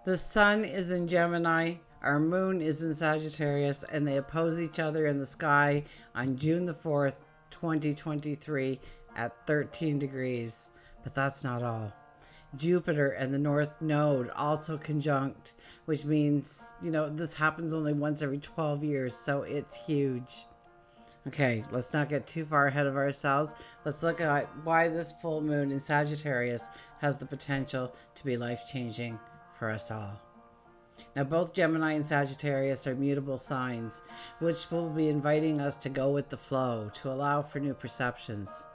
The sun is in Gemini, our moon is in Sagittarius, and they oppose each other in the sky on June the 4th, 2023 at 13 degrees. But that's not all. Jupiter and the North Node also conjunct, which means, this happens only once every 12 years, so it's huge. Okay, let's not get too far ahead of ourselves. Let's look at why this full moon in Sagittarius has the potential to be life changing for us all. Now, both Gemini and Sagittarius are mutable signs, which will be inviting us to go with the flow, to allow for new perceptions.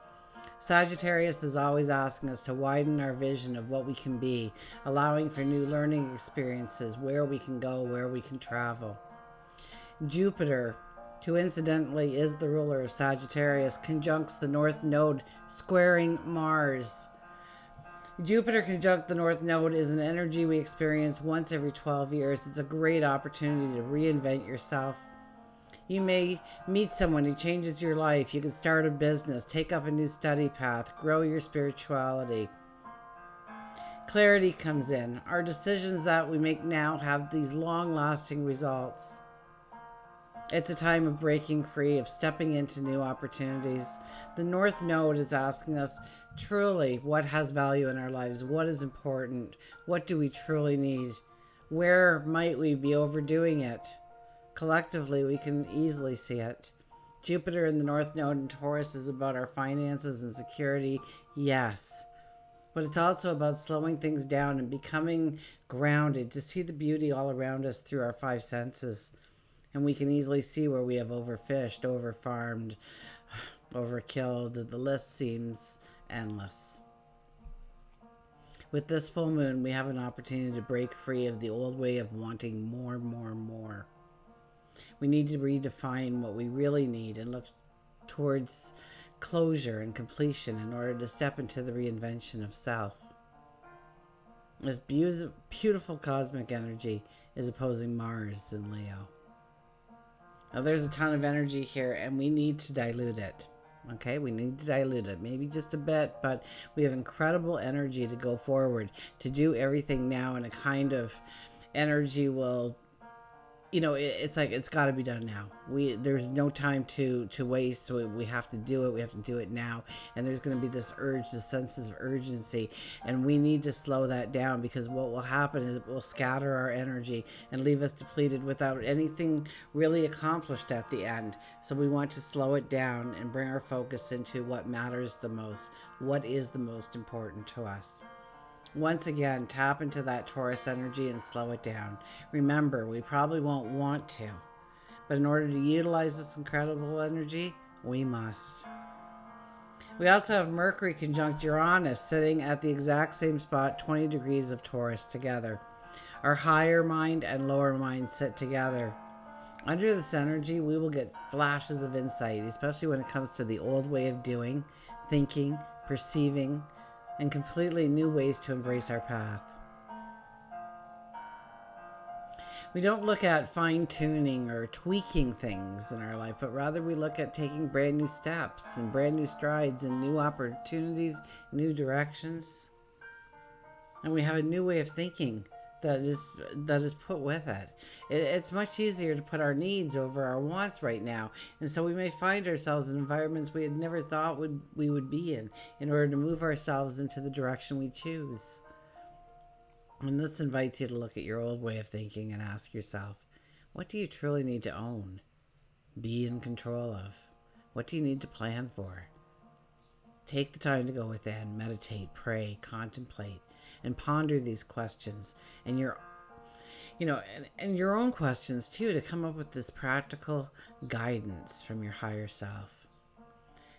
Sagittarius is always asking us to widen our vision of what we can be, allowing for new learning experiences, where we can go, where we can travel. Jupiter, who incidentally is the ruler of Sagittarius, conjuncts the North Node, squaring Mars. Jupiter conjunct the North Node is an energy we experience once every 12 years. It's a great opportunity to reinvent yourself. You may meet someone who changes your life. You can start a business, take up a new study path, grow your spirituality. Clarity comes in. Our decisions that we make now have these long-lasting results. It's a time of breaking free, of stepping into new opportunities. The North Node is asking us truly what has value in our lives, what is important, what do we truly need, where might we be overdoing it. Collectively, we can easily see it. Jupiter in the North Node in Taurus is about our finances and security, yes. But it's also about slowing things down and becoming grounded to see the beauty all around us through our five senses. And we can easily see where we have overfished, overfarmed, overkilled. The list seems endless. With this full moon, we have an opportunity to break free of the old way of wanting more, more, more. We need to redefine what we really need and look towards closure and completion in order to step into the reinvention of self. This beautiful cosmic energy is opposing Mars in Leo. Now, there's a ton of energy here, and we need to dilute it. Okay, we need to dilute it, maybe just a bit, but we have incredible energy to go forward, to do everything now, and a kind of energy will, it's like it's got to be done now. There's no time to waste, so we have to do it. We have to do it now, and there's going to be this urge, this sense of urgency, and we need to slow that down, because what will happen is it will scatter our energy and leave us depleted without anything really accomplished at the end. So we want to slow it down and bring our focus into what matters the most, what is the most important to us. Once again, tap into that Taurus energy and slow it down. Remember, we probably won't want to, but in order to utilize this incredible energy, we must. We also have Mercury conjunct Uranus sitting at the exact same spot, 20 degrees of Taurus together. Our higher mind and lower mind sit together. Under this energy, we will get flashes of insight, especially when it comes to the old way of doing, thinking, perceiving, and completely new ways to embrace our path. We don't look at fine-tuning or tweaking things in our life, but rather we look at taking brand new steps and brand new strides and new opportunities, new directions. And we have a new way of thinking that is put with it. It's much easier to put our needs over our wants right now, and so we may find ourselves in environments we had never thought we would be in order to move ourselves into the direction we choose. And this invites you to look at your old way of thinking and ask yourself, what do you truly need to own, be in control of? What do you need to plan for? Take the time to go within, meditate, pray, contemplate, and ponder these questions and your own questions too, to come up with this practical guidance from your higher self.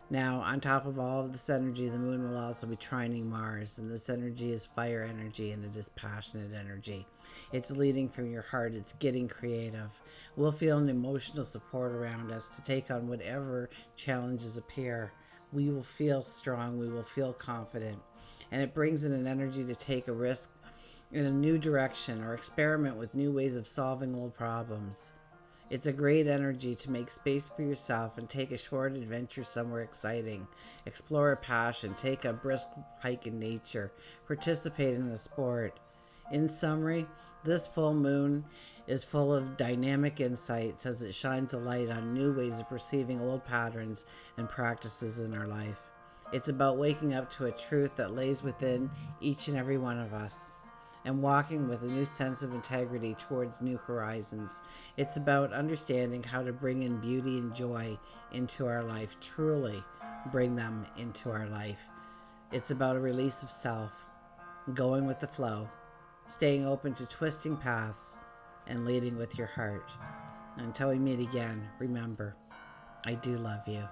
Now, on top of all of this energy, the moon will also be trining Mars, and this energy is fire energy, and it is passionate energy. It's leading from your heart. It's getting creative. We'll feel an emotional support around us to take on whatever challenges appear. We will feel strong. We will feel confident. And it brings in an energy to take a risk in a new direction or experiment with new ways of solving old problems. It's a great energy to make space for yourself and take a short adventure somewhere exciting. Explore a passion, take a brisk hike in nature, participate in a sport. In summary, this full moon is full of dynamic insights as it shines a light on new ways of perceiving old patterns and practices in our life. It's about waking up to a truth that lays within each and every one of us and walking with a new sense of integrity towards new horizons. It's about understanding how to bring in beauty and joy into our life, truly bring them into our life. It's about a release of self, going with the flow, staying open to twisting paths, and leading with your heart. Until we meet again, remember, I do love you.